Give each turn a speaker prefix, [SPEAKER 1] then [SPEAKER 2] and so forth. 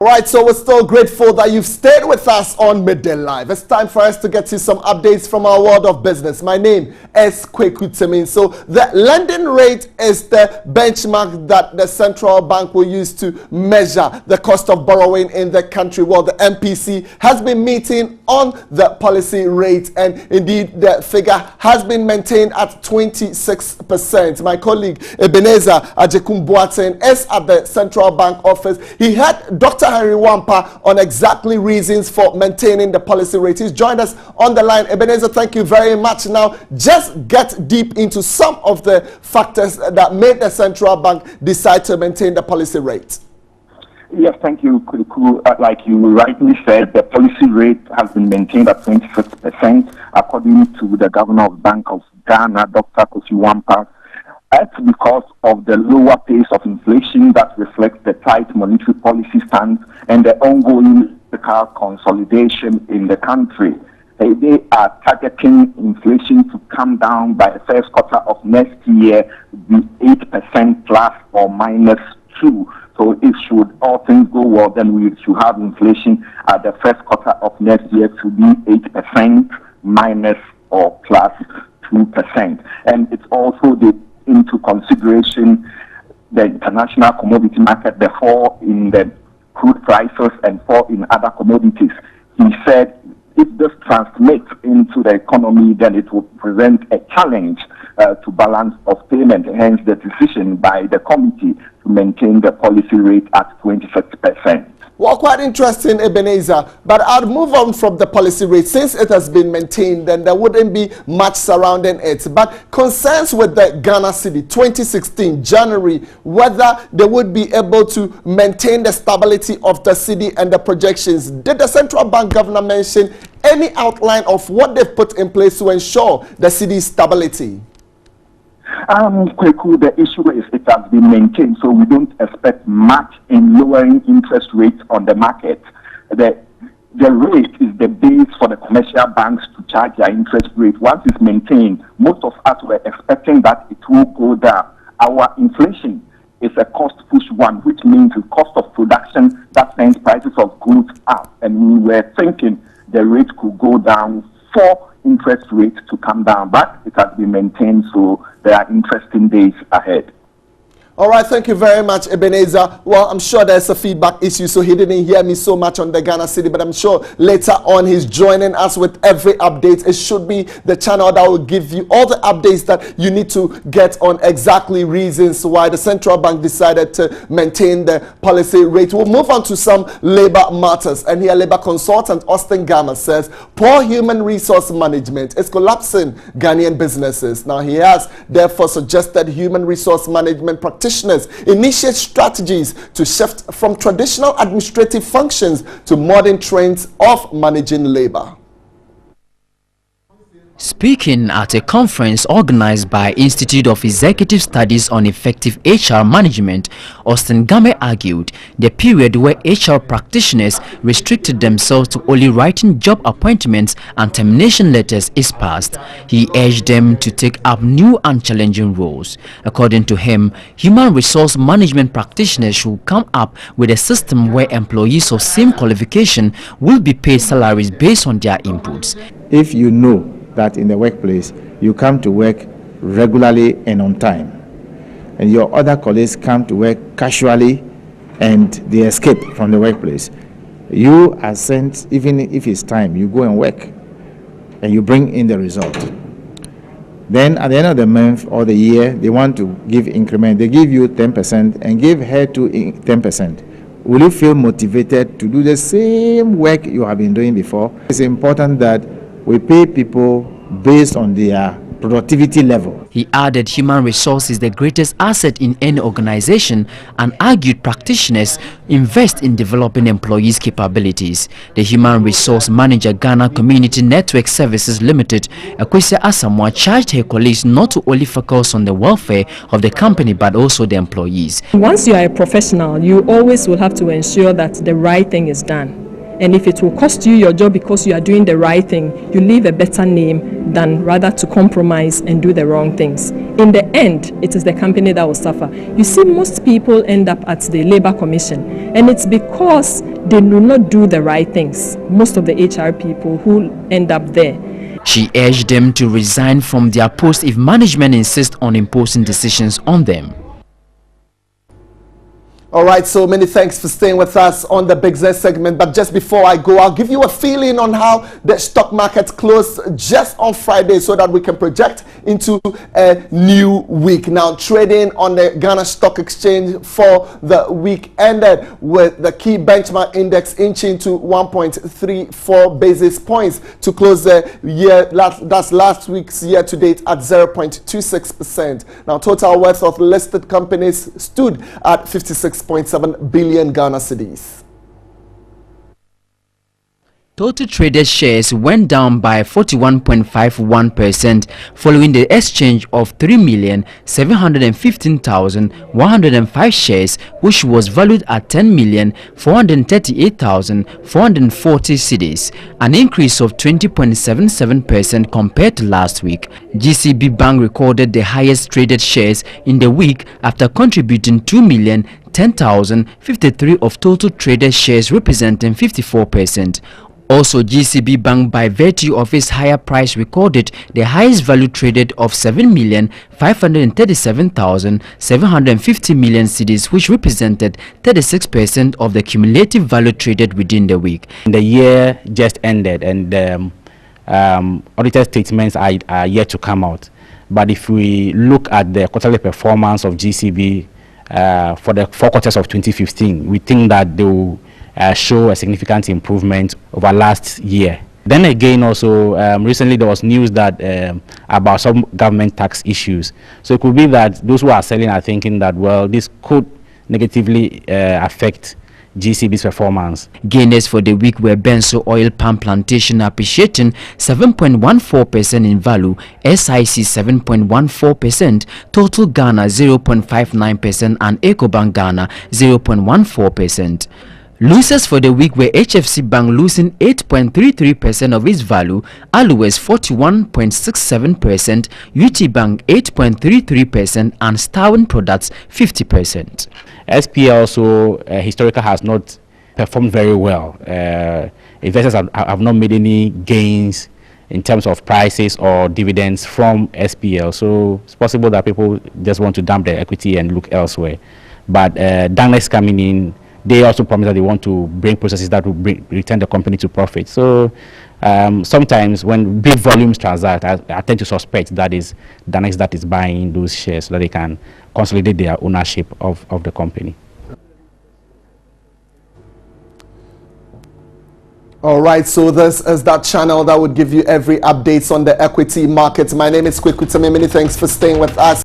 [SPEAKER 1] Right, so we're still grateful that you've stayed with us on Midday Live. It's time for us to get you some updates from our world of business. My name is Kweku Tsemin. So the lending rate is the benchmark that the central bank will use to measure the cost of borrowing in the country. Well, the MPC has been meeting on the policy rate, and indeed the figure has been maintained at 26%. My colleague Ebenezer Ajekum-Boateng is at the central bank office. He had Dr. Henry Wampa on exactly reasons for maintaining the policy rate. He's joined us on the line. Ebenezer, thank you very much. Now, just get deep into some of the factors that made the central bank decide to maintain the policy rate.
[SPEAKER 2] Yes, thank you, Kuku. Like you rightly said, the policy rate has been maintained at 26%, according to the Governor of Bank of Ghana, Dr. Kofi Wampa. That's because of the lower pace of inflation that reflects the tight monetary policy stance and the ongoing fiscal consolidation in the country. They are targeting inflation to come down by the first quarter of next year, be 8% plus or minus 2. So if should all things go well, then we should have inflation at the first quarter of next year to be 8% minus or plus 2%. And it's also into consideration the international commodity market, the fall in the crude prices and fall in other commodities. He said if this transmits into the economy, then it will present a challenge to balance of payment, hence the decision by the committee to maintain the policy rate at 26%.
[SPEAKER 1] Well, quite interesting, Ebenezer, but I'll move on from the policy rate. Since it has been maintained, then there wouldn't be much surrounding it. But concerns with the Ghana cedi 2016 January, whether they would be able to maintain the stability of the cedi and the projections. Did the central bank governor mention any outline of what they've put in place to ensure the cedi stability?
[SPEAKER 2] Kweku, the issue is it has been maintained, so we don't expect much in lowering interest rates on the market. The rate is the base for the commercial banks to charge their interest rate. Once it's maintained, most of us were expecting that it will go down. Our inflation is a cost-push one, which means the cost of production that sends prices of goods up. And we were thinking the rate could go down for interest rates to come down, but it has been maintained, so there are interesting days ahead.
[SPEAKER 1] All right, thank you very much, Ebenezer. Well, I'm sure there's a feedback issue, so he didn't hear me so much on the Ghana cedi, but I'm sure later on he's joining us with every update. It should be the channel that will give you all the updates that you need to get on exactly reasons why the central bank decided to maintain the policy rate. We'll move on to some labor matters, and here labor consultant Austin Gama says poor human resource management is collapsing Ghanaian businesses. Now, he has therefore suggested human resource management practitioners initiate strategies to shift from traditional administrative functions to modern trends of managing labor.
[SPEAKER 3] Speaking at a conference organized by Institute of Executive Studies on Effective HR Management, Austin Game argued the period where HR practitioners restricted themselves to only writing job appointments and termination letters is past. He urged them to take up new and challenging roles. According to him, human resource management practitioners should come up with a system where employees of same qualification will be paid salaries based on their inputs.
[SPEAKER 4] If you know that in the workplace you come to work regularly and on time, and your other colleagues come to work casually and they escape from the workplace, you are sent, even if it's time, you go and work and you bring in the result. Then at the end of the month or the year, they want to give increment. They give you 10% and give her to 10%. Will you feel motivated to do the same work you have been doing before? It's important that we pay people based on their productivity level.
[SPEAKER 3] He added human resource is the greatest asset in any organization and argued practitioners invest in developing employees' capabilities. The human resource manager Ghana Community Network Services Limited, Akwesi Asamoah, charged her colleagues not to only focus on the welfare of the company but also the employees.
[SPEAKER 5] Once you are a professional, you always will have to ensure that the right thing is done. And if it will cost you your job because you are doing the right thing, you leave a better name than rather to compromise and do the wrong things. in the end, it is the company that will suffer. You see, most people end up at the Labour Commission, and it's because they do not do the right things. Most of the HR people who end up there.
[SPEAKER 3] She urged them to resign from their post if management insists on imposing decisions on them.
[SPEAKER 1] All right, so many thanks for staying with us on the business segment. But just before I go, I'll give you a feeling on how the stock market closed just on Friday so that we can project into a new week. Now, trading on the Ghana Stock Exchange for the week ended with the key benchmark index inching to 1.34 basis points to close the year. That's last week's year to date at 0.26%. Now, total worth of listed companies stood at 56.7 billion Ghana cedis.
[SPEAKER 3] Total traded shares went down by 41.51% following the exchange of 3,715,105 shares, which was valued at 10,438,440 cedis, an increase of 20.77% compared to last week. GCB Bank recorded the highest traded shares in the week after contributing 2,010,053 of total traded shares, representing 54%. Also, GCB Bank, by virtue of its higher price, recorded the highest value traded of 7,537,750 million cedis, which represented 36% of the cumulative value traded within the week.
[SPEAKER 6] The year just ended, and audited statements are yet to come out. But if we look at the quarterly performance of GCB for the 4 quarters of 2015, we think that they will show a significant improvement over last year. Then again, also recently there was news that about some government tax issues. So it could be that those who are selling are thinking that, well, this could negatively affect GCB's performance.
[SPEAKER 3] Gainers for the week were Benso Oil Palm Plantation appreciating 7.14% in value, SIC 7.14%, Total Ghana 0.59%, and Ecobank Ghana 0.14%. Losers for the week were HFC Bank losing 8.33% of its value, Alues 41.67%, UT Bank 8.33%, and Starwin Products 50%.
[SPEAKER 6] SPL also historically has not performed very well. Investors have not made any gains in terms of prices or dividends from SPL. So it's possible that people just want to dump their equity and look elsewhere. But Danlex coming in, they also promise that they want to bring processes that will return the company to profit. So sometimes when big volumes transact, I tend to suspect that is Danlex that is buying those shares so that they can consolidate their ownership of the company.
[SPEAKER 1] All right, so this is that channel that would give you every updates on the equity markets. My name is Kwekutame. Many thanks for staying with us.